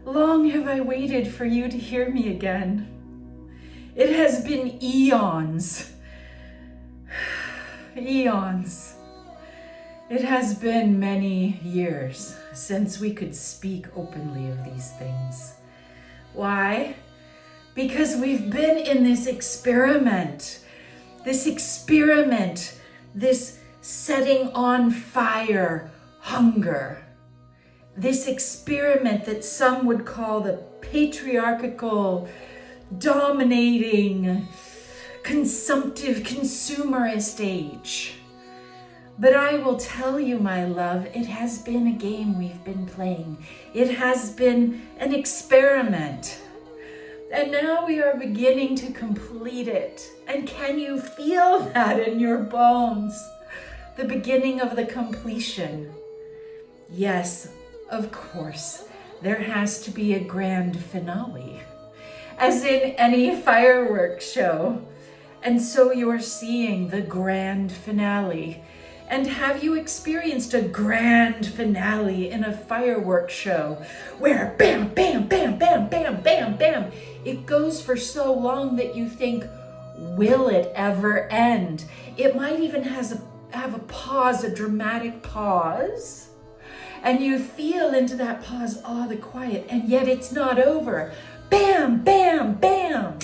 long have I waited for you to hear me again. It has been eons. Eons. It has been many years since we could speak openly of these things. Why? Because we've been in this experiment, this setting on fire hunger, this experiment that some would call the patriarchal, dominating, consumptive, consumerist age. But I will tell you, my love, it has been a game we've been playing. It has been an experiment. And now we are beginning to complete it. And can you feel that in your bones? The beginning of the completion. Yes, of course, there has to be a grand finale, as in any fireworks show. And so you're seeing the grand finale. And have you experienced a grand finale in a fireworks show where bam, bam, bam, bam, bam, bam, bam, it goes for so long that you think, will it ever end? It might even have a pause, a dramatic pause. And you feel into that pause, the quiet, and yet it's not over. Bam, bam, bam.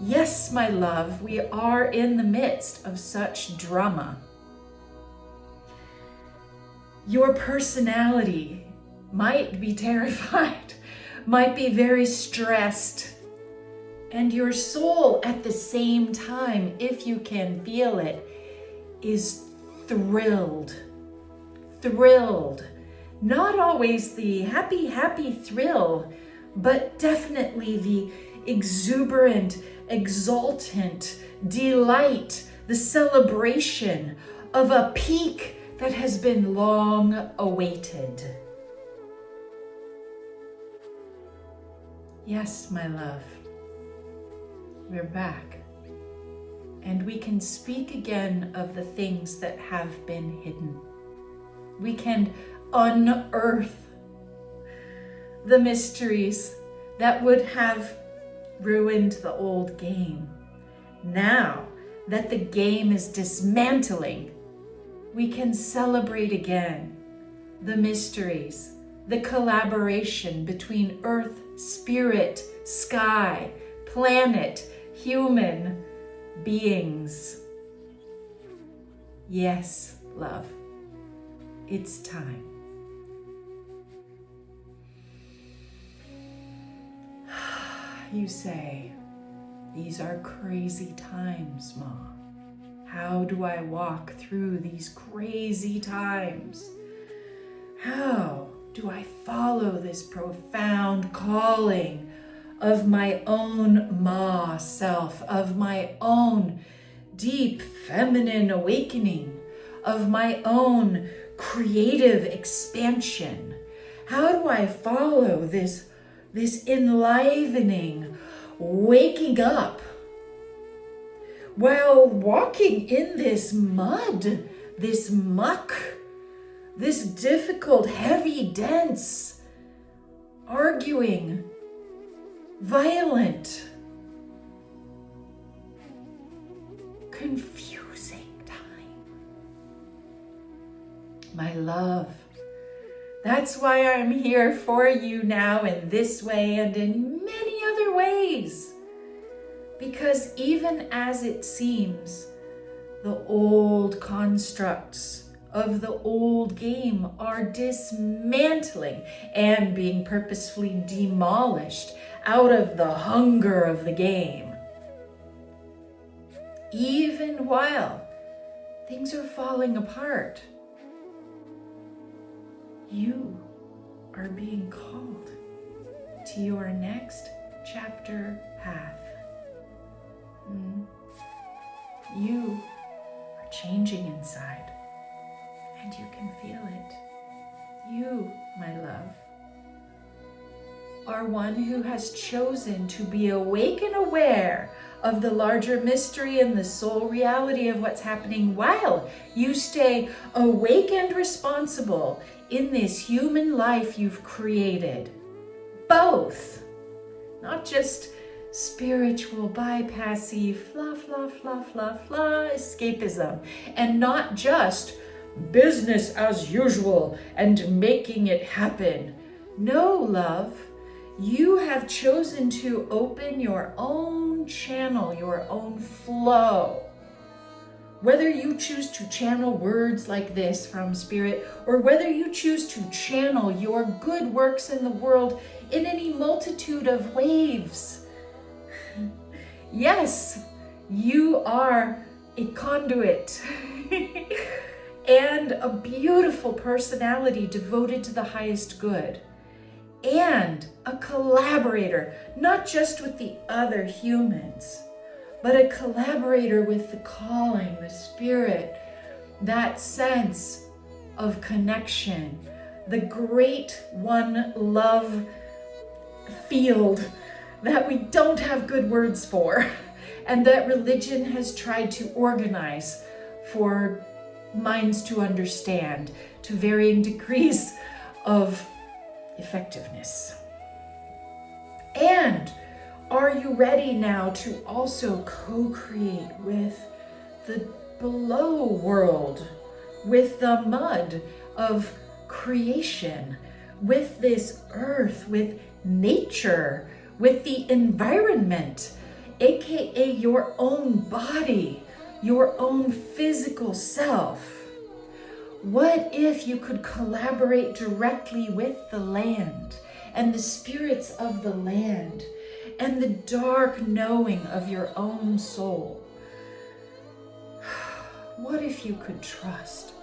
Yes, my love, we are in the midst of such drama. Your personality might be terrified, might be very stressed, and your soul at the same time, if you can feel it, is thrilled. Not always the happy thrill, but definitely the exuberant, exultant delight, the celebration of a peak that has been long awaited. Yes, my love, we're back. And we can speak again of the things that have been hidden. We can unearth the mysteries that would have ruined the old game. Now that the game is dismantling, we can celebrate again the mysteries, the collaboration between earth, spirit, sky, planet, human beings. Yes, love, it's time. You say, these are crazy times, Ma. How do I walk through these crazy times? How do I follow this profound calling of my own Ma self, of my own deep feminine awakening, of my own creative expansion? How do I follow this enlivening waking up while walking in this mud, this muck, this difficult, heavy, dense, arguing, violent, confusing time? My love, that's why I'm here for you now in this way and in many other ways. Because even as it seems, the old constructs of the old game are dismantling and being purposefully demolished out of the hunger of the game. Even while things are falling apart, you are being called to your next chapter path. You are changing inside, and you can feel it. You, my love, are one who has chosen to be awake and aware of the larger mystery and the soul reality of what's happening while you stay awake and responsible in this human life you've created. both, not just spiritual bypassy, escapism, and not just business as usual and making it happen. No, love, you have chosen to open your own channel, your own flow. Whether you choose to channel words like this from Spirit, or whether you choose to channel your good works in the world in any multitude of waves. Yes, you are a conduit and a beautiful personality devoted to the highest good, and a collaborator, not just with the other humans, but a collaborator with the calling, the Spirit, that sense of connection, the great one love field that we don't have good words for, and that religion has tried to organize for minds to understand to varying degrees of effectiveness. And are you ready now to also co-create with the below world, with the mud of creation, with this earth, with nature, with the environment, aka your own body, your own physical self? What if you could collaborate directly with the land and the spirits of the land and the dark knowing of your own soul? What if you could trust,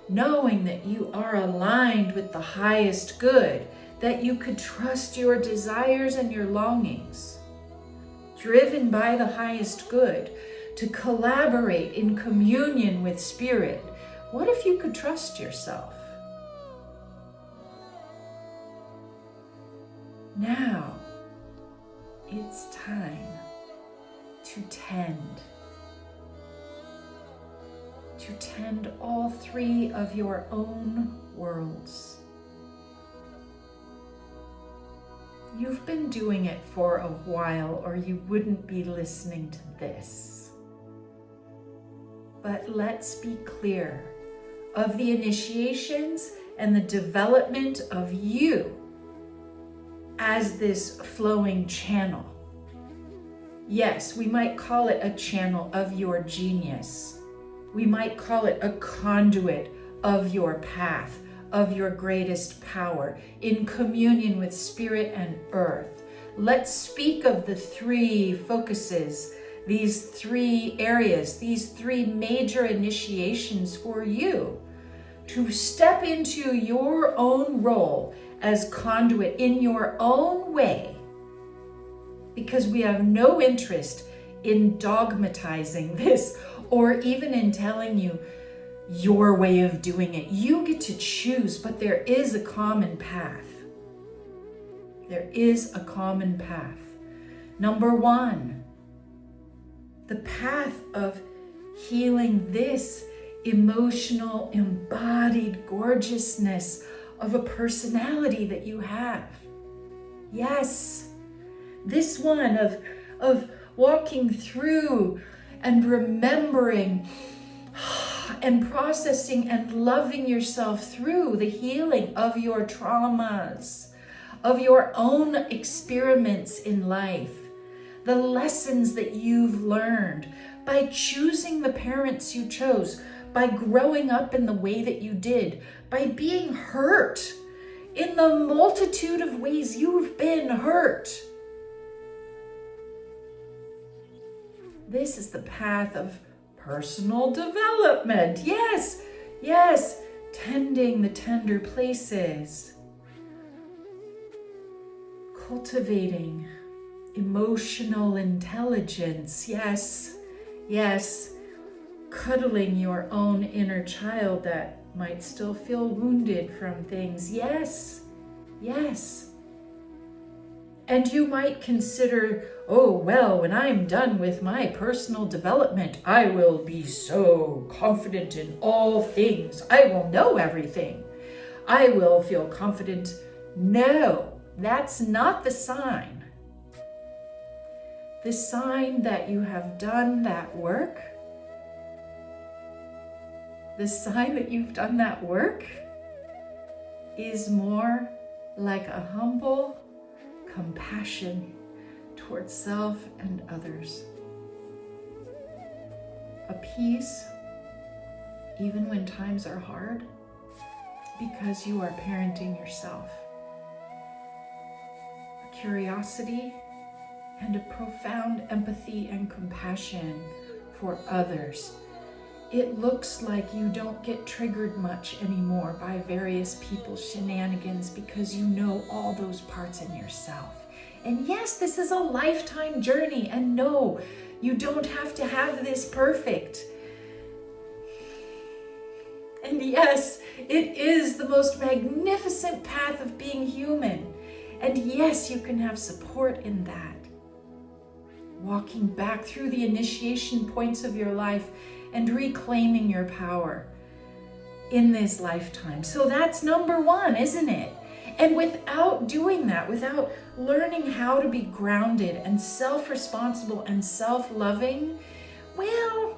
knowing that you are aligned with the highest good, that you could trust your desires and your longings, driven by the highest good, to collaborate in communion with Spirit? What if you could trust yourself? Now, it's time to tend all three of your own worlds. You've been doing it for a while, or you wouldn't be listening to this. But let's be clear of the initiations and the development of you as this flowing channel. Yes, we might call it a channel of your genius. We might call it a conduit of your path, of your greatest power, in communion with Spirit and Earth. Let's speak of the three focuses, these three areas, these three major initiations for you to step into your own role as conduit in your own way, because we have no interest in dogmatizing this or even in telling you your way of doing it. You get to choose, but there is a common path. There is a common path. Number one, the path of healing this emotional, embodied gorgeousness of a personality that you have. Yes, this one of walking through and remembering and processing and loving yourself through the healing of your traumas, of your own experiments in life, the lessons that you've learned by choosing the parents you chose, by growing up in the way that you did, by being hurt in the multitude of ways you've been hurt. This is the path of personal development. Yes, yes, tending the tender places, cultivating emotional intelligence. Yes, yes, cuddling your own inner child that might still feel wounded from things. Yes, yes. And you might consider, oh, well, when I'm done with my personal development, I will be so confident in all things. I will know everything. I will feel confident. No, That's not the sign. The sign that you have done that work, the sign that you've done that work is more like a humble compassion towards self and others. A peace, even when times are hard, because you are parenting yourself. A curiosity and a profound empathy and compassion for others. It looks like you don't get triggered much anymore by various people's shenanigans because you know all those parts in yourself. And yes, this is a lifetime journey, and no, you don't have to have this perfect. And yes, it is the most magnificent path of being human. And yes, you can have support in that. Walking back through the initiation points of your life and reclaiming your power in this lifetime. So that's number one, isn't it? And without doing that, without learning how to be grounded and self-responsible and self-loving, well,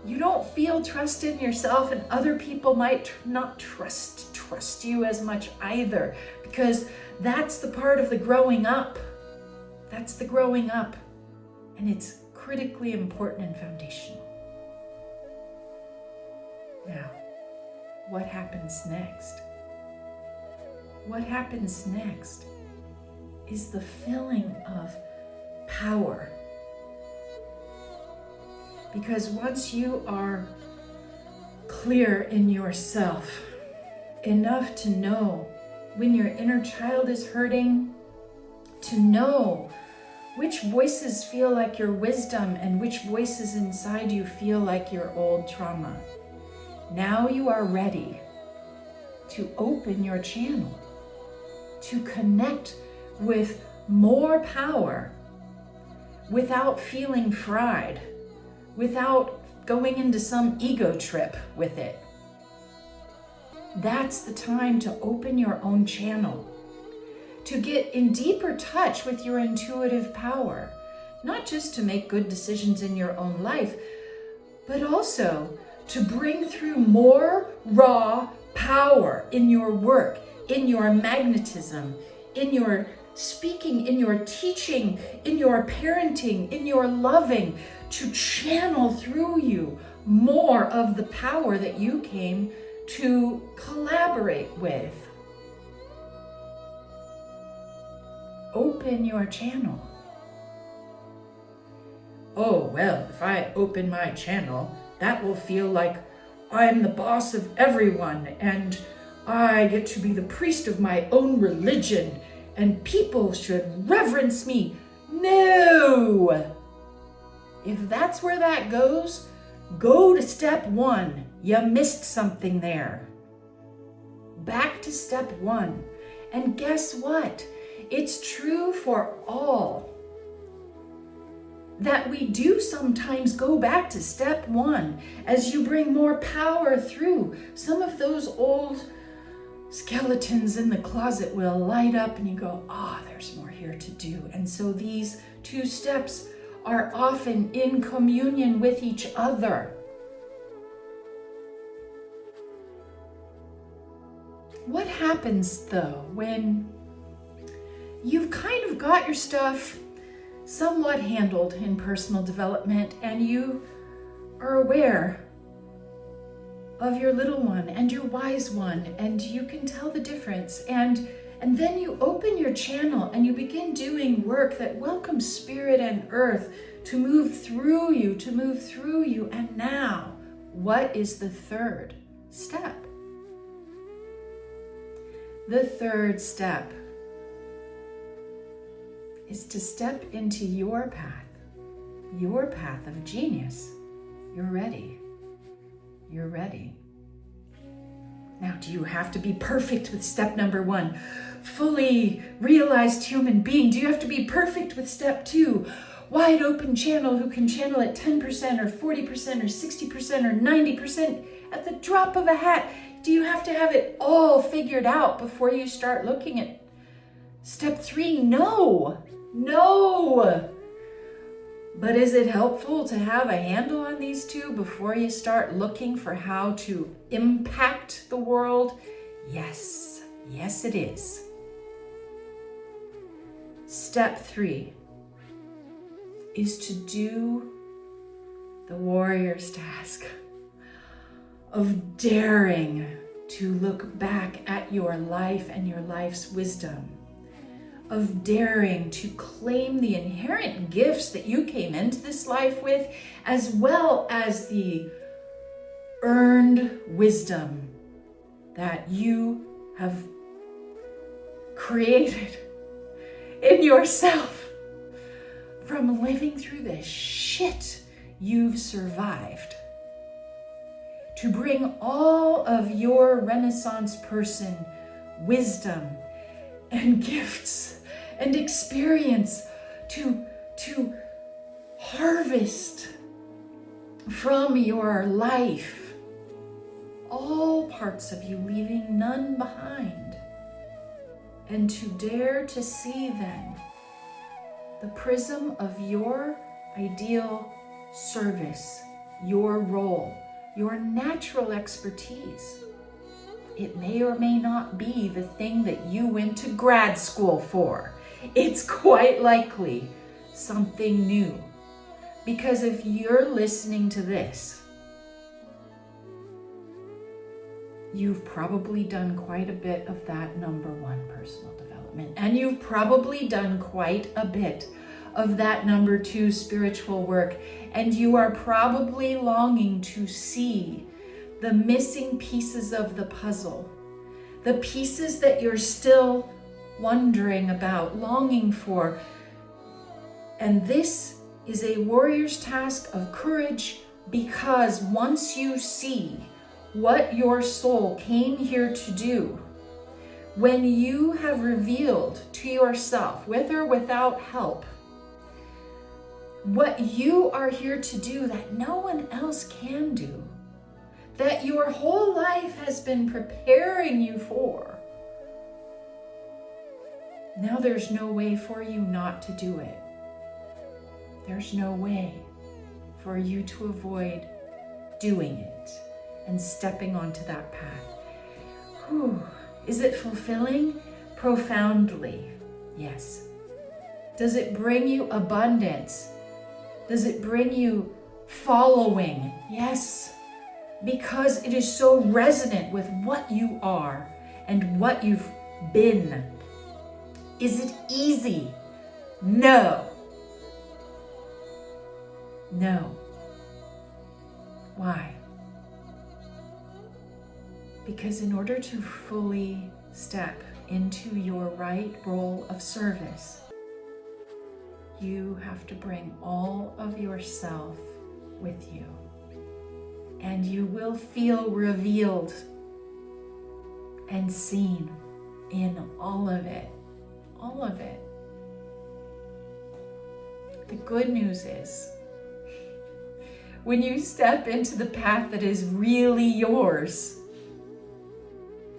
you don't feel trust in yourself, and other people might not trust you as much either, because that's the part of the growing up. That's the growing up, and it's critically important and foundational. Now, what happens next? What happens next is the filling of power. Because once you are clear in yourself, enough to know when your inner child is hurting, to know which voices feel like your wisdom and which voices inside you feel like your old trauma. Now you are ready to open your channel, to connect with more power without feeling fried, without going into some ego trip with it. That's the time to open your own channel, to get in deeper touch with your intuitive power, not just to make good decisions in your own life, but also to bring through more raw power in your work, in your magnetism, in your speaking, in your teaching, in your parenting, in your loving, to channel through you more of the power that you came to collaborate with. Open your channel. Oh, well, if I open my channel, that will feel like I'm the boss of everyone and I get to be the priest of my own religion and people should reverence me. No! If that's where that goes, go to step one. You missed something there. Back to step one. And guess what? It's true for all. That we do sometimes go back to step one as you bring more power through. Some of those old skeletons in the closet will light up and you go, there's more here to do. And so these two steps are often in communion with each other. What happens though when you've kind of got your stuff somewhat handled in personal development and you are aware of your little one and your wise one and you can tell the difference, and then you open your channel and you begin doing work that welcomes spirit and earth to move through you, and now what is the third step? The third step is to step into your path of genius. You're ready. You're ready. Now, do you have to be perfect with step number one? Fully realized human being? Do you have to be perfect with step two? Wide open channel who can channel at 10% or 40% or 60% or 90% at the drop of a hat? Do you have to have it all figured out before you start looking at Step 3, no. No. But is it helpful to have a handle on these two before you start looking for how to impact the world? Yes. Yes, it is. Step 3 is to do the warrior's task of daring to look back at your life and your life's wisdom, of daring to claim the inherent gifts that you came into this life with, as well as the earned wisdom that you have created in yourself from living through the shit you've survived. To bring all of your Renaissance person wisdom and gifts and experience to harvest from your life all parts of you, leaving none behind, and to dare to see then the prism of your ideal service, your role, your natural expertise. It may or may not be the thing that you went to grad school for. It's quite likely something new. Because if you're listening to this, you've probably done quite a bit of that number 1 personal development. And you've probably done quite a bit of that number 2 spiritual work. And you are probably longing to see the missing pieces of the puzzle, the pieces that you're still wondering about, longing for. And this is a warrior's task of courage, because once you see what your soul came here to do, when you have revealed to yourself, with or without help, what you are here to do that no one else can do, that your whole life has been preparing you for, now there's no way for you not to do it. There's no way for you to avoid doing it and stepping onto that path. Whew. Is it fulfilling? Profoundly, yes. Does it bring you abundance? Does it bring you following? Yes. Because it is so resonant with what you are and what you've been. Is it easy? No. No. Why? Because in order to fully step into your right role of service, you have to bring all of yourself with you. And you will feel revealed and seen in all of it. All of it. The good news is, when you step into the path that is really yours,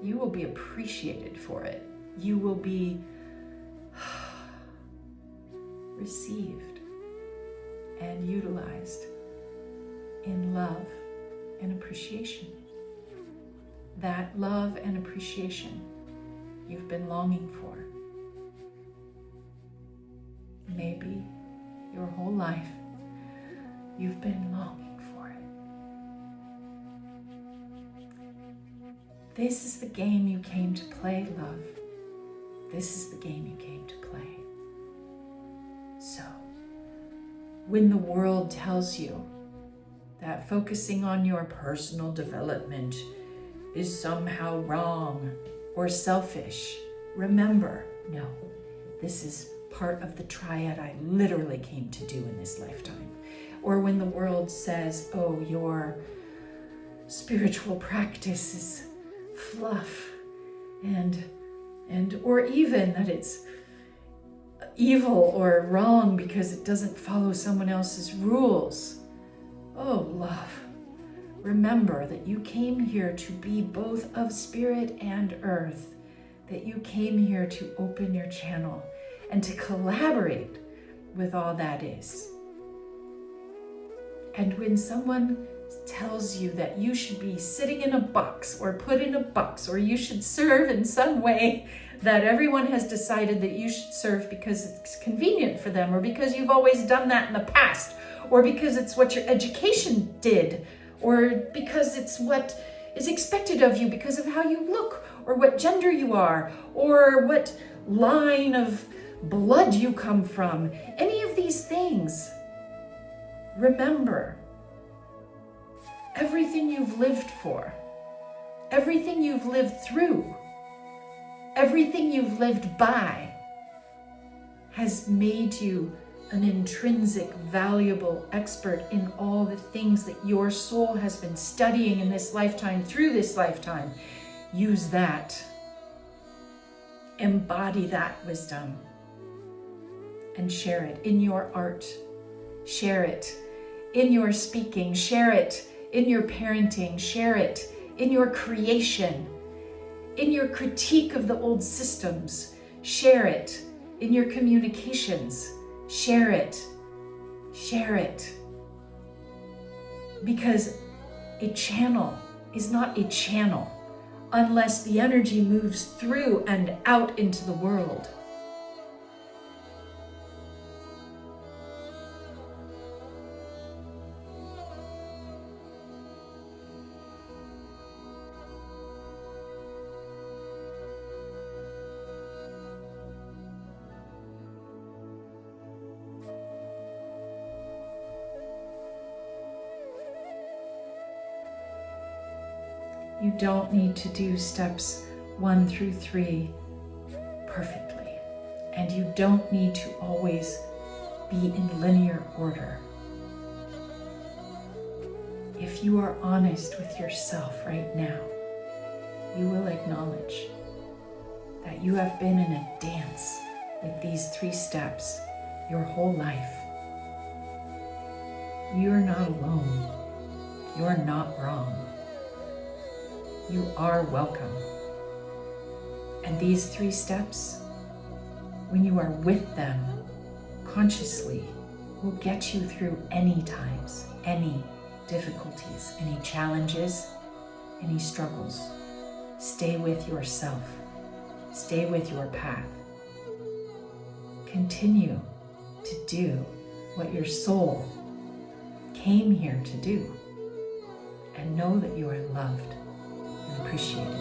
you will be appreciated for it. You will be received and utilized in love and appreciation. That love and appreciation you've been longing for. Maybe your whole life you've been longing for it. This is the game you came to play, love. This is the game you came to play. So, when the world tells you that focusing on your personal development is somehow wrong or selfish, remember, no, this is part of the triad I literally came to do in this lifetime. Or when the world says, oh, your spiritual practice is fluff, and or even that it's evil or wrong because it doesn't follow someone else's rules. Oh, love, remember that you came here to be both of spirit and earth, that you came here to open your channel and to collaborate with all that is. And when someone tells you that you should be sitting in a box or put in a box, or you should serve in some way that everyone has decided that you should serve because it's convenient for them, or because you've always done that in the past, or because it's what your education did, or because it's what is expected of you because of how you look, or what gender you are, or what line of blood you come from, any of these things, remember, everything you've lived for, everything you've lived through, everything you've lived by has made you an intrinsic, valuable expert in all the things that your soul has been studying in this lifetime, through this lifetime. Use that. Embody that wisdom and share it in your art. Share it in your speaking. Share it in your parenting. Share it in your creation, in your critique of the old systems. Share it in your communications. Share it. Share it. Because a channel is not a channel unless the energy moves through and out into the world. You don't need to do steps 1 through 3 perfectly. And you don't need to always be in linear order. If you are honest with yourself right now, you will acknowledge that you have been in a dance with these 3 steps your whole life. You're not alone. You're not wrong. You are welcome. And these 3 steps, when you are with them consciously, will get you through any times, any difficulties, any challenges, any struggles. Stay with yourself. Stay with your path. Continue to do what your soul came here to do, and know that you are loved and appreciated.